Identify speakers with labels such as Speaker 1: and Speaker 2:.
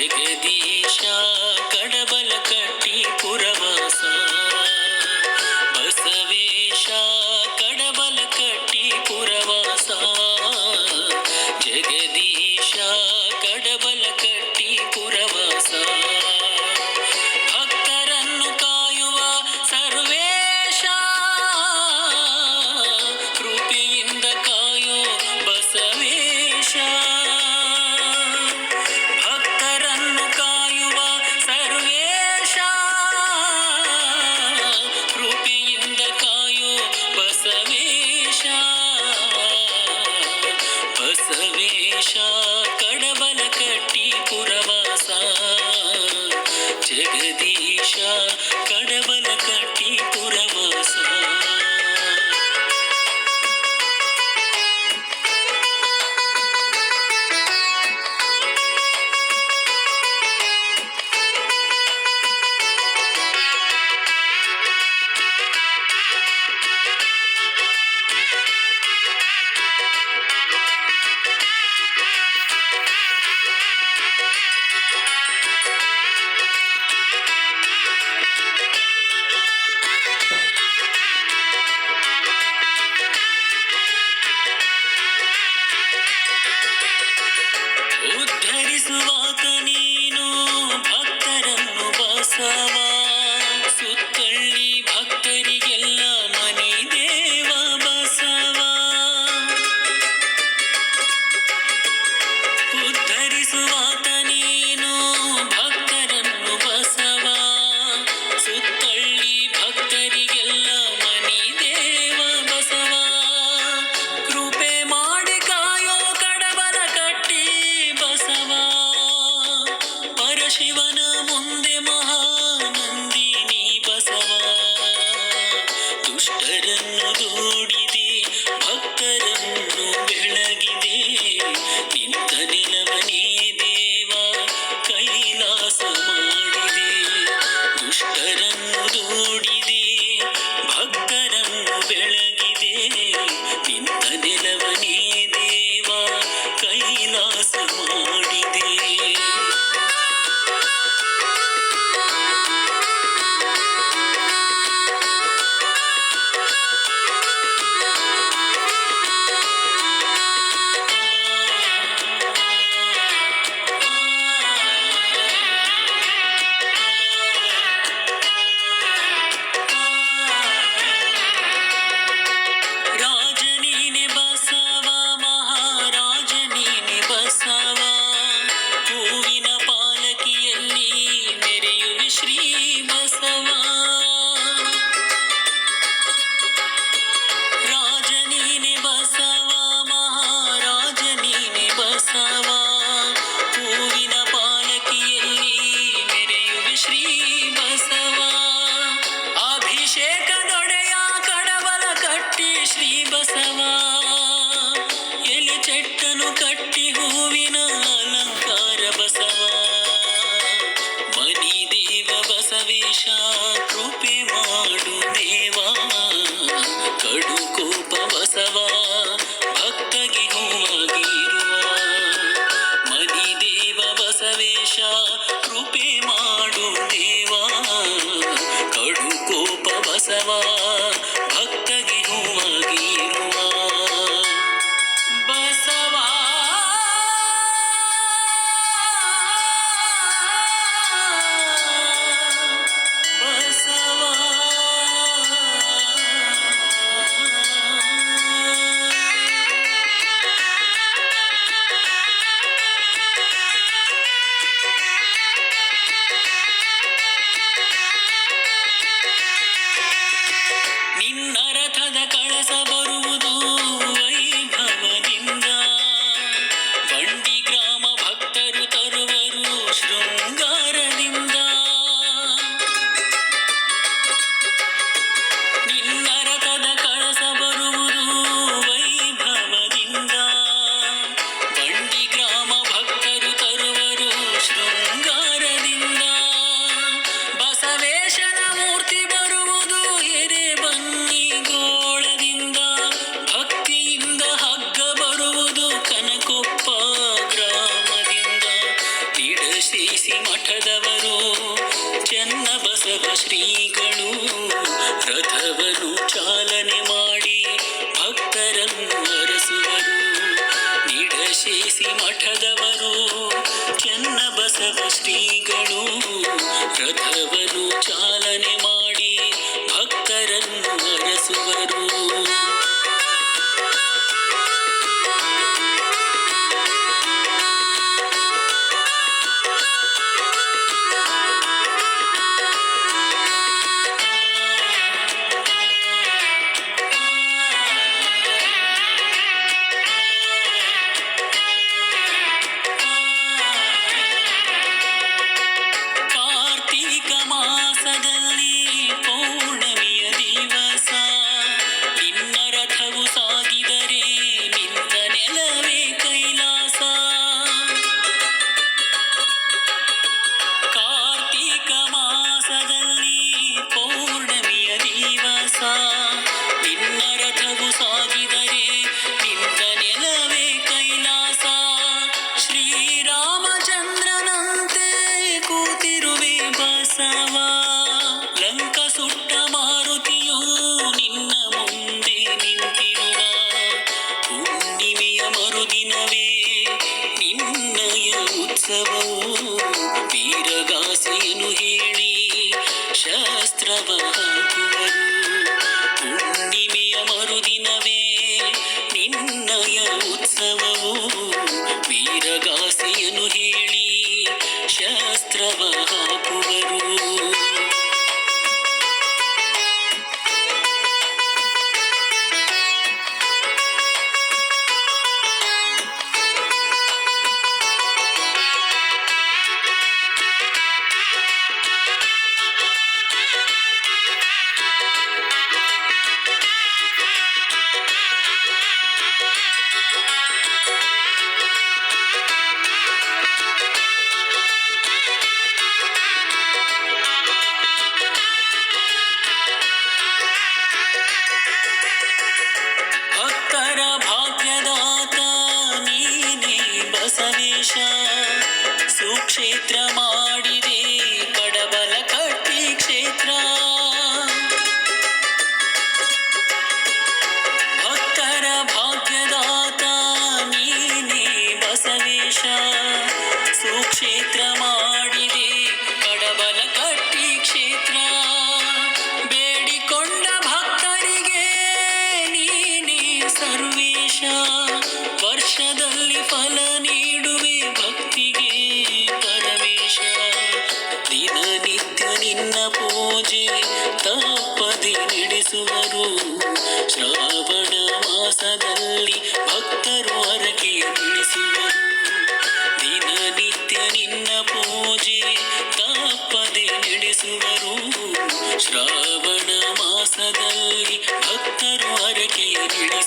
Speaker 1: ಜಗದೀಶ ಕಡಬಲ ಕಟ್ಟಿ ಪುರವಾಸ ಬಸವೇಶ ಕಡಬಲ ಕಟ್ಟಿ ಪುರವಾಸ ಜಗದೀಶ ಕಡಬಲ ಕಟ್ಟಿ ಪುರವಾಸ ಭಕ್ತರನ್ನು ಕಾಯುವ ಸರ್ವೇಶ ಕೃಪೆಯಿಂದ ಕಾಯೋ ಬಸವೇಶ ಭಕ್ತರನ್ನು ಕಾಯುವ ಸರ್ವೇಶ ಕೃಪೆಯಿಂದ ಕಾಯೋ ಬಸವೇಶ ಬಸವೇಶ ಕಡಬಲ ಕಟ್ಟಿ ಪುರವಾಸ ಜಗದೀಶ ಕಡಬಲ ಕಟ್ಟಿ ಪುರವಾಸ ಉದ್ಧರಿಸುವಾತ ನೀನು ಭಕ್ತರನ್ನು ಬಸವ ಸುತ್ತಳ್ಳಿ ಭಕ್ತರಿಗೆಲ್ಲ ಮನಿ ದೇವ ಬಸವ ಉದ್ಧರಿಸುವಾತ ನೀನು ಭಕ್ತರನ್ನು ಬಸವ ಸುತ್ತಳ್ಳಿ ಭಕ್ತರಿಗೆಲ್ಲ ಮನಿ ದೇವ ಬಸವ ಕೃಪೆ ಮಾಡಿ ಕಾಯೋ ಕಡಬಲ ಕಟ್ಟಿ ಬಸವ ಪರಶಿವನ ಮುಂದೆ ಮಹಾನಂದಿನಿ ಬಸವ ದುಷ್ಟರನ್ನು ದೂಡಿದೆ ಭಕ್ತರನ್ನು ಬೆಳಗಿದೆ ನಿಂತ ನಿಲವನೇ ದೇವ ಕೈಲಾಸ ಮಾಡಿದೆ ದುಷ್ಟರನ್ನು ದೂಡಿದೆ ಭಕ್ತರನ್ನು ಬೆಳಗಿದೆ ನಿಂತ ನಿಲವನೇ ದೇವ ಕೈಲಾಸ ಮಾಡಿದೆ ರಾಜನೀನೆ ಬಸವ ಮಹಾರಾಜನೀನೆ ಬಸವ ಹೂವಿನ ಪಾಲಕಿಯಲ್ಲಿ ಮೆರೆಯುವೆ ಶ್ರೀ ಬಸವ ರಾಜನೀನೆ ಬಸವ ಮಹಾರಾಜನೀನೆ ಬಸವ ಹೂವಿನ ಪಾಲಕಿಯಲ್ಲಿ ಮೆರೆಯುವೆ ಶ್ರೀ ಬಸವ ಅಭಿಷೇಕದೊಡೆಯ ಕಡಬಲ ಕಟ್ಟಿ ಶ್ರೀ ಬಸವ ಎಲೆ ಚೆಟ್ಟನು ಕಟ್ಟಿ ಹೂವಿನ ಅಲಂಕಾರ ಬಸವ ಮನಿ ದೇವ ಬಸವೇಶ ಕೃಪೆ ಮಾಡು ದೇವ ಕಡು ಕೋಪ ಬಸವ ಭಕ್ತಗೆ ಹೂವಾಗಿರುವ ಮನಿ ದೇವ ಬಸವೇಶ ಕೃಪೆ ಮಾಡು ದೇವ ಕಡು ಕೋಪ ಬಸವ ಭಕ್ತಗೆ ಹೂವಾಗಿರುವ ಬಸವ ಬಸವ ನಿನ್ನ ರಥದ ಕಳಸ ಬರುವುದು ವೈಭವದಿಂದ ಬಂಡಿ ಗ್ರಾಮ ಭಕ್ತರು ತರುವರು ಶೃಂಗಾರದಿಂದ ನಿನ್ನ ರಥದ ಕಳಸ ಬರುವುದು ವೈಭವದಿಂದ ಬಂಡಿ ಗ್ರಾಮ ಭಕ್ತರು ತರುವರು ಶೃಂಗಾರದಿಂದ ಬಸವೇಶನ ಮೂರ್ತಿ ಬರುವುದು ಎರೆ ಬನ್ನಿ ಗೋಳದಿಂದ ನಿಡಶೇಸಿ ಮಠದವರು ಚನ್ನಬಸವ ಶ್ರೀಗಳು ರಥವನ್ನು ಚಾಲನೆ ಮಾಡಿ ಭಕ್ತರನ್ನು ಹರಸುವರು. ನಿಡಶೇಸಿ ಮಠದವರು ಚನ್ನಬಸವ ಶ್ರೀಗಳು ರಥವನ್ನು ಚಾಲನೆ ಮಾಡಿ ಭಕ್ತರನ್ನು ಹರಸುವರು. ಕಾರ್ತೀಕ ಮಾಸದಲ್ಲಿ ಪೌರ್ಣಮಿಯ ದಿವಸ ನಿನ್ನ ರಥವು ಸಾಗಿದರೆ ನಿಂತ ನೆಲವೇ ಕೈಲಾಸ. ಕಾರ್ತೀಕ ಮಾಸದಲ್ಲಿ ಪೌರ್ಣಮಿಯ ದಿವಸ ನಿನ್ನ ರಥವು ಸಾಗಿದರೆ ನಿಂತ ನೆಲವೇ ಕೈಲಾಸ. ಶ್ರೀರಾಮಚಂದ್ರನಂತೆ ಕೂತಿರುವೆ ಬಸವ, ಲಂಕ ಸುಟ್ಟ ಮಾರುತಿಯು ನಿನ್ನ ಮುಂದೆ ನಿಂತಿರುವ ಹುಣ್ಣಿಮೆಯ ಮರುದಿನವೇ ನಿನ್ನಯ ಉತ್ಸವವು. ವೀರಗಾಸೆಯನ್ನು ಹೇಳಿ ಶಸ್ತ್ರವ ಹಾಕುವರು. ಹುಣ್ಣಿಮೆಯ ಮರುದಿನವೇ ನಿನ್ನಯ ಉತ್ಸವವು. ವೀರಗಾಸೆಯನ್ನು ಹೇಳಿ ಶಸ್ತ್ರವ ಹಾಕುವರು. ಭಕ್ತರ ಭಾಗ್ಯದಾತ ನೀನೇ ಬಸವೇಶ, ಸುಕ್ಷೇತ್ರ ಮಾಡಿದೆ ಕಡಬಲ ಕಟ್ಟಿ ಕ್ಷೇತ್ರ. ಭಕ್ತರ ಭಾಗ್ಯದಾತ ನೀನೇ ಬಸವೇಶ, ಸುಕ್ಷೇತ್ರ ಮಾಡಿದೆ ಕಡಬಲ ಕಟ್ಟಿ ಕ್ಷೇತ್ರ. ಬೇಡಿಕೊಂಡ ಭಕ್ತರಿಗೆ ನೀನೇ ಸರ್ವೇಶ, ವರ್ಷದಲ್ಲಿ ಫಲ ನೀಡುವೆ ಭಕ್ತಿಗೆ ಪರಮೇಶ. ದಿನನಿತ್ಯ ನಿನ್ನ ಪೂಜೆ ತಪ್ಪದೆ ನಡೆಸುವರು. ಶ್ರಾವಣ ಮಾಸದಲ್ಲಿ ಭಕ್ತರು ಹರಕೆಯ ತಿಳಿಸುವರು. ದಿನನಿತ್ಯ ನಿನ್ನ ಪೂಜೆ ತಪ್ಪದೆ ನಡೆಸುವರು. ಶ್ರಾವಣ ಮಾಸದಲ್ಲಿ ಭಕ್ತರು ಹರಕೆಯ ತಿಳಿಸುವರು.